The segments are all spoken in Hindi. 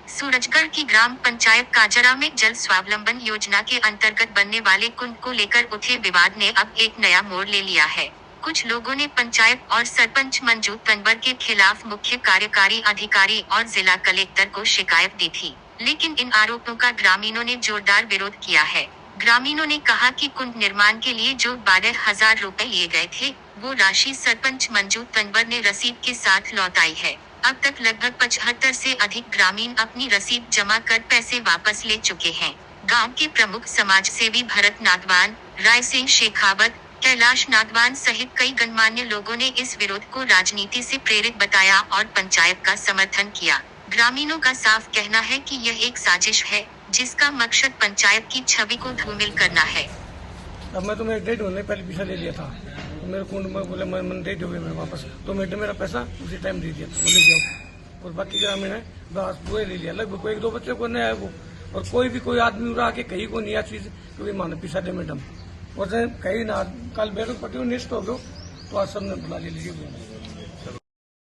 सूरजगढ़ की ग्राम पंचायत काजरा में जल स्वावलंबन योजना के अंतर्गत बनने वाले कुंड को लेकर उठे विवाद ने अब एक नया मोड़ ले लिया है। कुछ लोगों ने पंचायत और सरपंच मंजू तंवर के खिलाफ मुख्य कार्यकारी अधिकारी और जिला कलेक्टर को शिकायत दी थी, लेकिन इन आरोपों का ग्रामीणों ने जोरदार विरोध किया है। ग्रामीणों ने कहा कि कुंड निर्माण के लिए जो 12,000 रुपए लिए गए थे, वो राशि सरपंच मंजू तंवर ने रसीद के साथ लौटाई है। अब तक लगभग 75 से अधिक ग्रामीण अपनी रसीद जमा कर पैसे वापस ले चुके हैं। गांव के प्रमुख समाजसेवी भरत नागवान, राय सिंह शेखावत, कैलाश नागवान सहित कई गणमान्य लोगों ने इस विरोध को राजनीति से प्रेरित बताया और पंचायत का समर्थन किया। ग्रामीणों का साफ कहना है कि यह एक साजिश है, जिसका मकसद पंचायत की छवि को धूमिल करना है। अब मैं तुम्हें 1.5 महीने पहले पैसा ले लिया था, तो मेरे कुंड में बोले मैं दे दोगे मैं वापस, तो मैंने मेरा पैसा उसी टाइम दे दिया, तो ले जाओ। और बाकी ग्रामीण है बस पूरे ले लिया, लगभग कोई 1-2 बच्चे को नहीं आया वो। और कोई आदमी उड़ा के कहीं को नहीं आ चीज क्योंकि माने पिसा दे मैडम और कहीं ना कल बैठक पट्टी निष्ठ हो गयो तो आज सबने बुला लीजिए।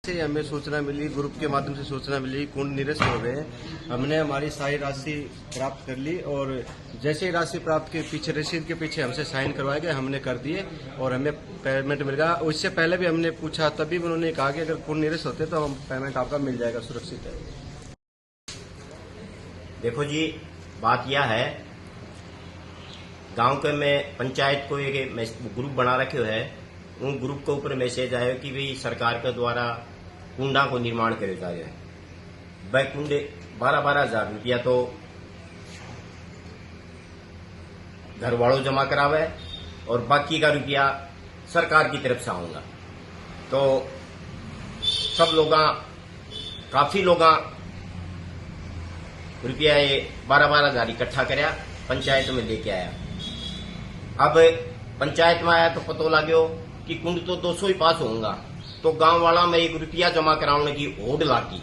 से हमें सूचना मिली, ग्रुप के माध्यम से सूचना मिली कुंड निरस्त हो गए। हमने हमारी सारी राशि प्राप्त कर ली और जैसे ही राशि प्राप्त के पीछे रसीद के पीछे हमसे साइन करवाए गए, हमने कर दिए और हमें पेमेंट मिल गया। उससे पहले भी हमने पूछा, तभी उन्होंने कहा कि अगर कुंड निरस्त होते तो हम पेमेंट आपका मिल जाएगा, सुरक्षित है। देखो जी, बात यह है, गांव के में पंचायत को एक ग्रुप बना रखे है। उन ग्रुप के ऊपर मैसेज आयो कि भाई सरकार के द्वारा कुंडा को निर्माण करे जा रहे हैं। वह कुंडे 12,000 रुपया तो घर वालों जमा करावे और बाकी का रुपया सरकार की तरफ से आऊंगा। तो सब लोग, काफी लोग रुपया ये 12,000 इकट्ठा करया, पंचायत में लेके आया। अब पंचायत में आया तो पता लाग्यो कि कुंड तो 200 ही पास होगा। तो गांव वाला में 1 रुपया जमा कराने की होड़ लागी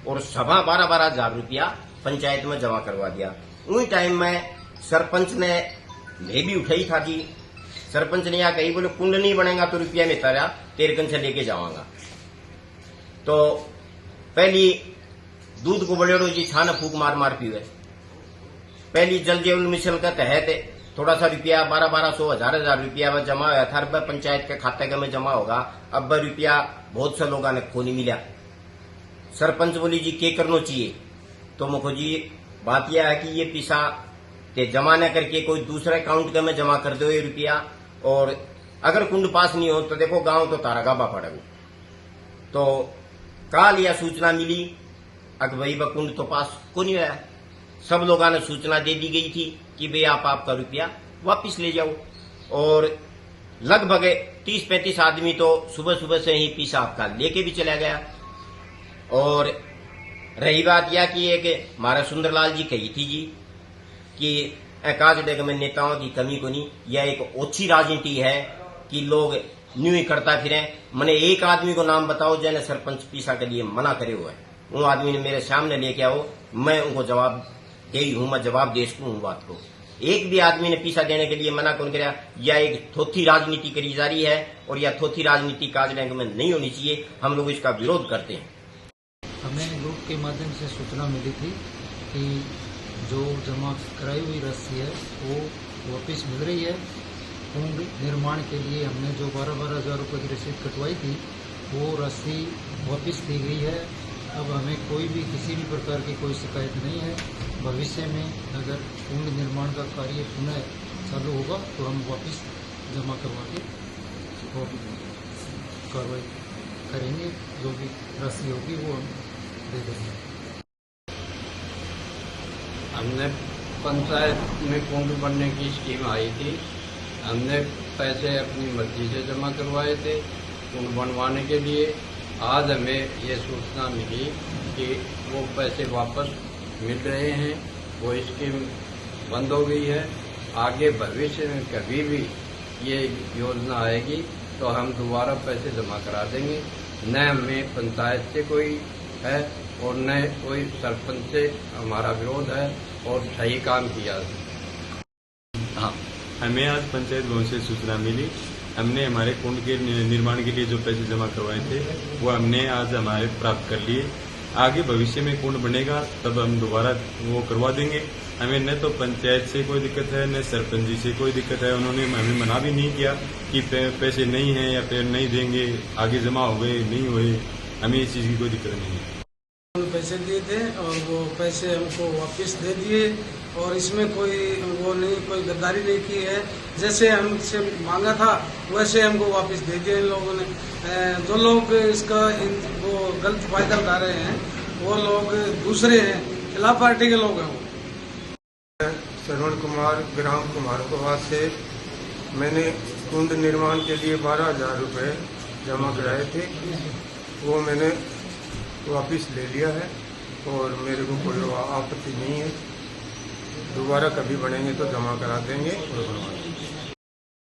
और सभा 12,000 रुपया पंचायत में जमा करवा दिया। उसी टाइम में सरपंच ने मैं भी उठाई था कि सरपंच ने यहाँ कही, बोले कुंड नहीं बनेगा तो रुपया में तेरे कन से लेके जाऊंगा। तो पहली दूध को बड़ेड़ो जी छाना फूक मार मार पीवे। पहली जल जीवन मिशन के तहत थोड़ा सा रुपया 1200 1000 रुपया वह जमा हुआ था, वह पंचायत के खाते के में जमा होगा। अब वह रुपया बहुत से लोगों ने खो नहीं मिला। सरपंच बोली जी क्या करना चाहिए, तो मुखो जी बात यह है कि ये पैसा ते जमा न करके कोई दूसरे अकाउंट के में जमा कर दो ये रुपया, और अगर कुंड पास नहीं हो तो देखो गांव तो तारा गाबा पड़ेगा। तो काल यह सूचना मिली अगर भाई वह कुंड तो पास को नहीं आया। सब लोगों ने सूचना दे दी गई थी कि भाई आप आपका रुपया वापस ले जाओ। और लगभग 30-35 आदमी तो सुबह सुबह से ही पैसा आपका लेके भी चला गया। और रही बात यह कि एक हमारा सुंदरलाल जी कही थी जी कि काजडेग में नेताओं की कमी को नहीं, यह एक ओछी राजनीति है कि लोग न्यू ही करता फिरे। मैंने एक आदमी को नाम बताओ जिन्हें सरपंच पैसा के लिए मना करे हुआ है, वो आदमी ने मेरे सामने लेके आओ, मैं उनको जवाब दे हूं, मैं जवाब दे सकूं हूं बात को। एक भी आदमी ने पैसा देने के लिए मना कौन कराया? यह एक थोथी राजनीति करी जा रही है और यह थोथी राजनीति काजडेंग में नहीं होनी चाहिए। हम लोग इसका विरोध करते हैं। हमें ग्रुप के माध्यम से सूचना मिली थी कि जो जमा कराई हुई राशि है वो वापस मिल रही है। कुंड निर्माण के लिए हमने जो 12,000 रुपये की रसीद कटवाई थी वो राशि वापस दी गई है। अब हमें कोई भी किसी भी प्रकार की कोई शिकायत नहीं है। भविष्य में अगर कुंड निर्माण का कार्य पुनः चालू होगा तो हम वापस जमा करवा के कार्रवाई करेंगे। जो भी राशि होगी वो हम दे देंगे। हमने पंचायत में कुंड बनने की स्कीम आई थी, हमने पैसे अपनी मर्जी से जमा करवाए थे कुंड बनवाने के लिए। आज हमें ये सूचना मिली कि वो पैसे वापस मिल रहे हैं, वो स्कीम बंद हो गई है। आगे भविष्य में कभी भी ये योजना आएगी तो हम दोबारा पैसे जमा करा देंगे। न हमें पंचायत से कोई है और न कोई सरपंच से हमारा विरोध है और सही काम किया। हाँ, हमें आज पंचायत भवन से सूचना मिली। हमने हमारे कुंड के निर्माण के लिए जो पैसे जमा करवाए थे वो हमने आज हमारे प्राप्त कर लिए आगे भविष्य में कुंड बनेगा तब हम दोबारा वो करवा देंगे। हमें न तो पंचायत से कोई दिक्कत है न सरपंच जी से कोई दिक्कत है। उन्होंने हमें मना भी नहीं किया कि पैसे नहीं हैं या फिर नहीं देंगे, आगे जमा हो गए नहीं हुए, हमें इस चीज़ की कोई दिक्कत नहीं है। पैसे दिए थे और वो पैसे हमको वापस दे दिए और इसमें कोई गद्दारी नहीं की है। जैसे हमसे मांगा था वैसे हमको वापस दे दिया इन लोगों ने। जो लोग इसका वो गलत फायदा उठा रहे हैं वो लोग दूसरे हैं, खिलाफ पार्टी के लोग हैं। वो श्रवण कुमार ग्राम कुमारकोवास से मैंने कुंड निर्माण के लिए 12,000 रुपये जमा कराए थे, वो मैंने वापस ले लिया है और मेरे को कोई आपत्ति नहीं है। दोबारा कभी बनेंगे तो जमा करा देंगे और बनवा देंगे।